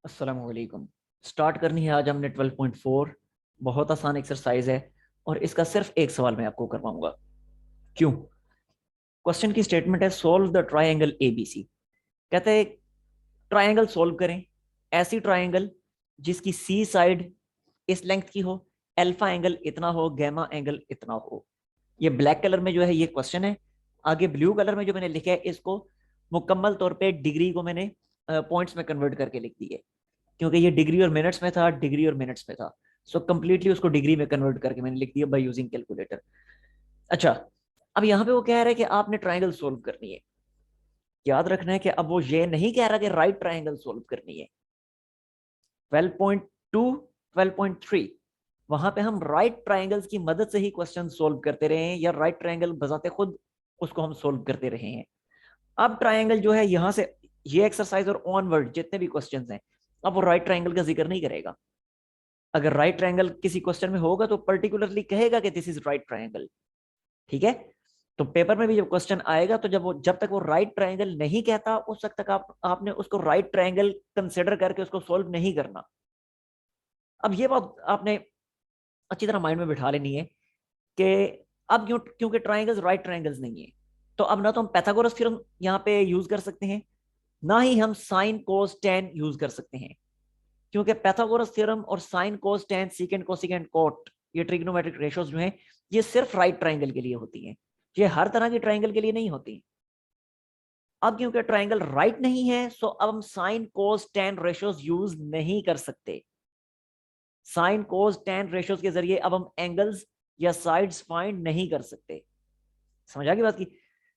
अस्सलामुअलैकुम। स्टार्ट करनी है आज हमने 12.4। बहुत आसान एक्सरसाइज है और इसका सिर्फ एक सवाल मैं आपको करवाऊंगा। क्यों? क्वेश्चन की स्टेटमेंट है सोल्व द ट्राइंगल एबीसी। कहते हैं ट्राइंगल सोल्व करें, ऐसी ट्राइंगल जिसकी सी साइड इस लेंथ की हो, अल्फा एंगल इतना हो, गैमा एंगल इतना हो। ये ब्लैक कलर में जो है ये क्वेश्चन है। आगे ब्लू कलर में जो मैंने लिखा है इसको मुकम्मल तौर पे डिग्री को मैंने पॉइंट्स में कन्वर्ट करके लिख दी है, क्योंकि ये डिग्री और मिनट्स में था, डिग्री और मिनट्स में था। सो कंप्लीटली उसको डिग्री में कन्वर्ट करके मैंने लिख दिया बाय यूजिंग कैलकुलेटर। अच्छा, अब यहाँ पे वो कह रहा है कि आपने ट्राइंगल सोल्व करनी है। याद रखना है कि अब वो ये नहीं कह रहा कि राइट ट्राइंगल सोल्व करनी है। 12.2 12.3 वहां पे हम राइट ट्राइंगल्स की मदद से ही क्वेश्चन सोल्व करते रहे हैं, या राइट ट्राइंगल बजाते खुद उसको हम सोल्व करते रहे हैं। अब ट्राइंगल जो है यहाँ से ये एक्सरसाइज और ऑनवर्ड जितने भी क्वेश्चंस हैं, अब वो राइट ट्राइंगल का जिक्र नहीं करेगा। अगर राइट ट्रायंगल किसी क्वेश्चन में होगा तो पर्टिकुलरली कहेगा कि दिस इज राइट ट्रायंगल। ठीक है? तो पेपर में भी जब क्वेश्चन आएगा तो जब तक वो राइट ट्रायंगल नहीं कहता उस वक्त तक आपने उसको राइट ट्रायंगल कंसिडर करके उसको सोल्व नहीं करना। अब ये बात आपने अच्छी तरह माइंड में बिठा लेनी है कि अब क्योंकि ट्रायंगल्स राइट ट्रायंगल्स नहीं है, तो अब ना तो हम पैथागोरस थ्योरम यहाँ पे यूज कर सकते हैं, ना ही हम साइन कोस टेन यूज कर सकते हैं। क्योंकि पैथागोरस थ्योरम और sine cos tan secant cosecant cot, ये ट्रिग्नोमेट्रिक रेशियोज जो हैं, ये सिर्फ राइट ट्राइंगल के लिए होती हैं। ये हर तरह की ट्राइंगल के लिए नहीं होती। अब क्योंकि ट्राइंगल राइट नहीं है, सो अब हम sign cos ten ratios use नहीं कर सकते। साइन कोस टेन रेशियोज के जरिए अब हम एंगल्स या साइड्स फाइंड नहीं कर सकते। समझ आ गई बात की?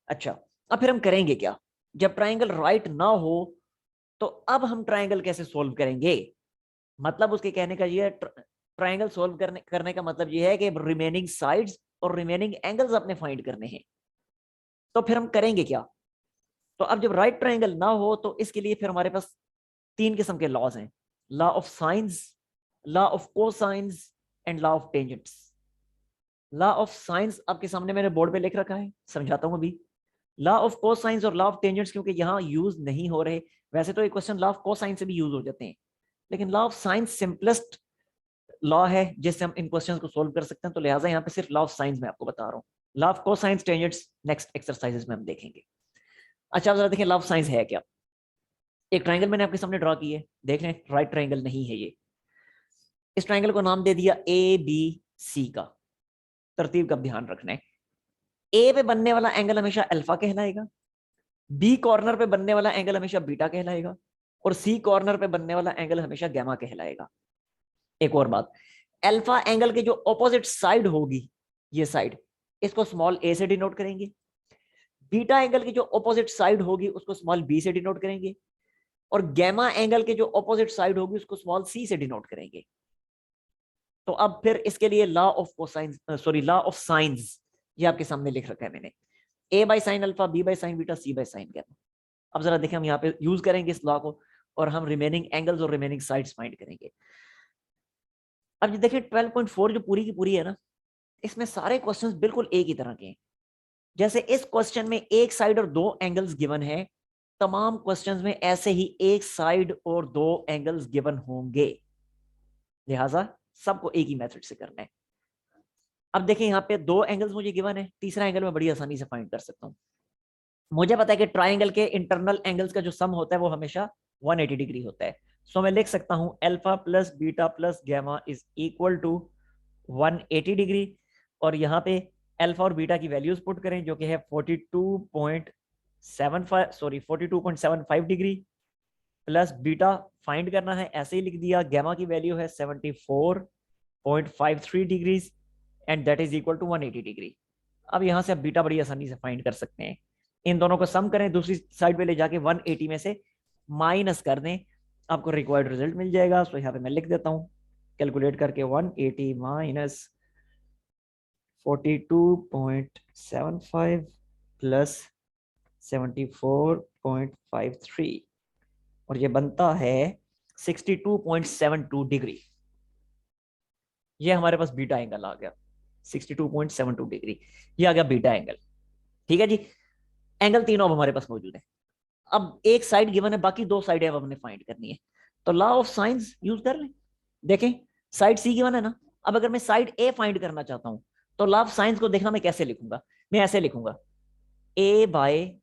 अच्छा, अब फिर हम करेंगे क्या जब ट्राइंगल राइट ना हो? तो अब हम ट्राइंगल कैसे सोल्व करेंगे? मतलब उसके कहने का ये है, ट्राइंगल सोल्व करने का मतलब ये है कि रिमेनिंग साइड्स और रिमेनिंग एंगल्स अपने फाइंड करने हैं। तो फिर हम करेंगे क्या? तो अब जब राइट ट्राइंगल ना हो तो इसके लिए फिर हमारे पास तीन किस्म के लॉज हैं: law of science, law of cosines and law of tangents. Law of science आपके सामने मैंने बोर्ड पे लिख रखा है, समझाता हूं अभी। लॉ ऑफ कोसाइंस और लॉ ऑफ टेंजेंट्स क्योंकि यहाँ यूज नहीं हो रहे, वैसे तो ये क्वेश्चन लॉ ऑफ कोसाइन से भी यूज हो जाते हैं, लेकिन law of science simplest law है जिससे हम इन क्वेश्चंस को सोल्व कर सकते हैं, तो लिहाजा यहाँ पे सिर्फ लॉ ऑफ साइंस में आपको बता रहा हूँ। Law of cosines tangents next exercises में हम देखेंगे। अच्छा, जरा देखें लॉ ऑफ साइंस है क्या। एक ट्राइंगल मैंने आपके सामने ड्रॉ की है, देख लें राइट ट्राइंगल नहीं है ये। इस ट्राइंगल को नाम दे दिया ए बी सी का। तरतीब का ध्यान रखना है। ए पे बनने वाला एंगल हमेशा अल्फा कहलाएगा, बी कॉर्नर पे बनने वाला एंगल हमेशा बीटा कहलाएगा, और सी कॉर्नर पे बनने वाला एंगल हमेशा गैमा कहलाएगा। एक और बात, अल्फा एंगल के जो ऑपोजिट साइड होगी, ये साइड, इसको स्मॉल ए से डिनोट करेंगे। बीटा एंगल की जो ऑपोजिट साइड होगी उसको स्मॉल बी से डिनोट करेंगे, और गैमा एंगल के जो ऑपोजिट साइड होगी उसको स्मॉल सी से डिनोट करेंगे। तो अब फिर इसके लिए law of cosines, sorry law of sines, ये आपके सामने लिख रखा है मैंने। A by sine alpha, B by sine beta, C by sine gamma. अब जरा देखें हम यहाँ पे यूज करेंगे इस लॉ को, और हम रिमेनिंग एंगल्स और रिमेनिंग साइड्स फाइंड करेंगे। अब ये देखिए 12.4 जो पूरी की पूरी है ना, इसमें सारे क्वेश्चंस बिल्कुल एक ही तरह के हैं। जैसे इस क्वेश्चन में एक साइड और दो एंगल्स गिवन है, तमाम क्वेश्चंस में ऐसे ही एक साइड और दो एंगल्स गिवन होंगे, लिहाजा सबको एक ही मेथड से करना है। अब देखिए यहाँ पे दो एंगल्स मुझे गिवन है, तीसरा एंगल मैं बड़ी आसानी से फाइंड कर सकता हूँ। मुझे पता है कि ट्राइंगल के इंटरनल एंगल्स का जो सम होता है वो हमेशा 180 डिग्री होता है। सो मैं लिख सकता हूँ alpha plus beta plus gamma is equal to 180 degree. और यहाँ पे अल्फा और बीटा की वैल्यूज पुट करें जो कि है 42.75, sorry 42.75 degree, plus beta find करना है, ऐसे ही लिख दिया। गैमा की वैल्यू है 74.53 degrees and that is equal to 180 degree. अब यहाँ से आप बीटा बड़ी आसानी से फाइंड कर सकते हैं। इन दोनों को सम करें, दूसरी साइड पे ले जाके 180 में से माइनस कर दें, आपको रिक्वायर्ड रिजल्ट मिल जाएगा। सो यहाँ पे मैं लिख देता हूँ कैलकुलेट करके 180 माइनस 42.75 प्लस 74.53, और ये बनता है 62.72 डिग्री। ये हमारे पास बीटा एंगल आ गया 62.72 डिग्री, ये आ गया बीटा एंगल। ठीक है जी, एंगल तीनों अब हमारे पास मौजूद है। अब एक साइड गिवन है, बाकी दो साइड अब हमने फाइंड करनी है। तो लॉ ऑफ साइंस यूज कर लें। देखें साइड सी गिवन है ना, अब अगर मैं साइड ए फाइंड करना चाहता हूं तो लॉ ऑफ साइंस को देखना मैं कैसे लिखूंगा, मैं ऐसे लिखूंगा A by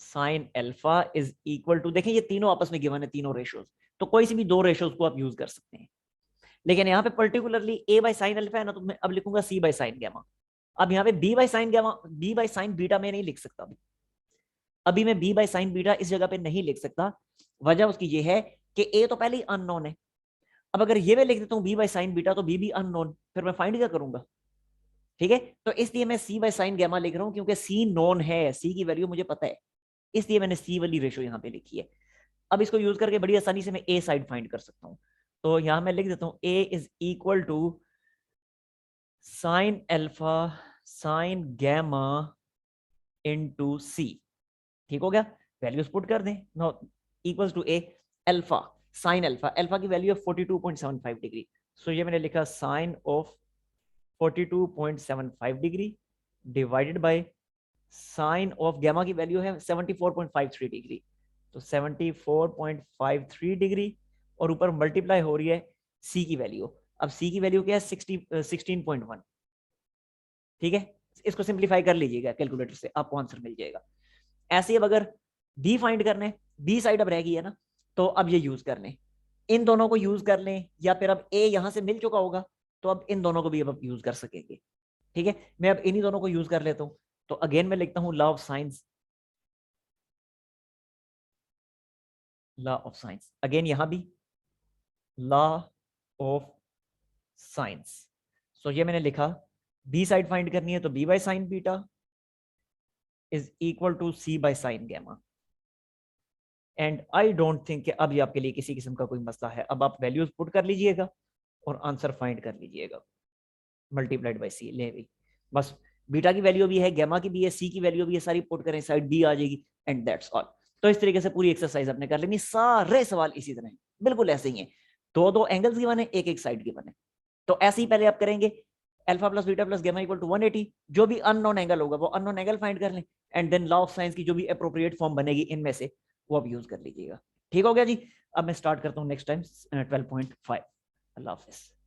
sine alpha is equal to, देखें ये तीनों आपस में गिवन है तीनों रेशियोज, तो कोई सी भी दो रेशियोज को आप यूज कर सकते हैं, लेकिन यहाँ पे particularly A by sine alpha है ना, तो मैं अब लिखूंगा सी बाय साइन गैमा। अब यहाँ पे B by sine gamma, B by sine beta में नहीं लिख सकता, अभी मैं बी बाय साइन बीटा इस जगह पे नहीं लिख सकता। वजह उसकी ये है कि ए तो पहले ही अननोन है, अब अगर ये मैं लिख देता हूँ बी बाय साइन बीटा तो बी भी अननोन, फिर मैं फाइंड क्या करूंगा, ठीक है। तो इसलिए मैं सी बाय साइन गैमा लिख रहा हूँ क्योंकि सी नोन है, सी की वैल्यू मुझे पता है, इसलिए मैंने सी वाली रेशो यहाँ पे लिखी है। अब इसको यूज करके बड़ी आसानी से मैं ए साइड फाइंड कर सकता हूँ, तो यहां मैं लिख देता हूँ A is equal to sine alpha sine gamma into C, ठीक हो गया। वैल्यूज पुट कर दें, no equals to A alpha sine alpha, alpha की वैल्यू है 42.75 डिग्री, सो ये मैंने लिखा sine of 42.75 degree divided by sine of gamma की वैल्यू है 74.53 डिग्री, तो 74.53 डिग्री और ऊपर मल्टीप्लाई हो रही है सी की वैल्यू, अब सी की वैल्यू क्या है 16.1, ठीक है। इसको सिंप्लीफाई कर लीजिएगा कैलकुलेटर से, आपको आंसर मिल जाएगा। ऐसे अब अगर बी फाइंड करने, बी साइड अब रह गई है ना, तो अब ये यूज कर लें, इन दोनों को यूज कर लें, या फिर अब ए यहां से मिल चुका होगा तो अब इन दोनों को भी अब यूज कर सकेंगे, ठीक है। मैं अब इन्हीं दोनों को यूज कर लेता हूं, तो अगेन मैं लिखता हूं law of science, law of science again यहां भी लॉ ऑफ साइंस, सो ये मैंने लिखा बी साइड फाइंड करनी है तो B by sine beta is equal to C by sine gamma, and I don't think कि अब ये आपके लिए किसी किस्म का कोई मसला है। अब आप वैल्यूज पुट कर लीजिएगा और आंसर फाइंड कर लीजिएगा, मल्टीप्लाइड बाय सी ले भी, बस बीटा की वैल्यू भी है, गैमा की भी है, सी की वैल्यू भी है, सारी पुट करें साइड बी आ जाएगी, एंड दैट्स ऑल। तो इस तरीके से पूरी एक्सरसाइज आपने कर लेनी, सारे सवाल इसी तरह बिल्कुल ऐसे ही हैं, दो दो एंगल्स गिवन है, एक एक साइड गिवन है, तो ऐसे ही पहले आप करेंगे alpha plus beta plus gamma equal to 180, जो भी अननोन एंगल होगा वो अननोन एंगल फाइंड कर लें, and then law of sines की जो भी अप्रोप्रिएट फॉर्म बनेगी इनमें से वो आप यूज कर लीजिएगा, ठीक हो गया जी। अब मैं स्टार्ट करता हूँ नेक्स्ट टाइम 12.5। अल्लाह हाफिज।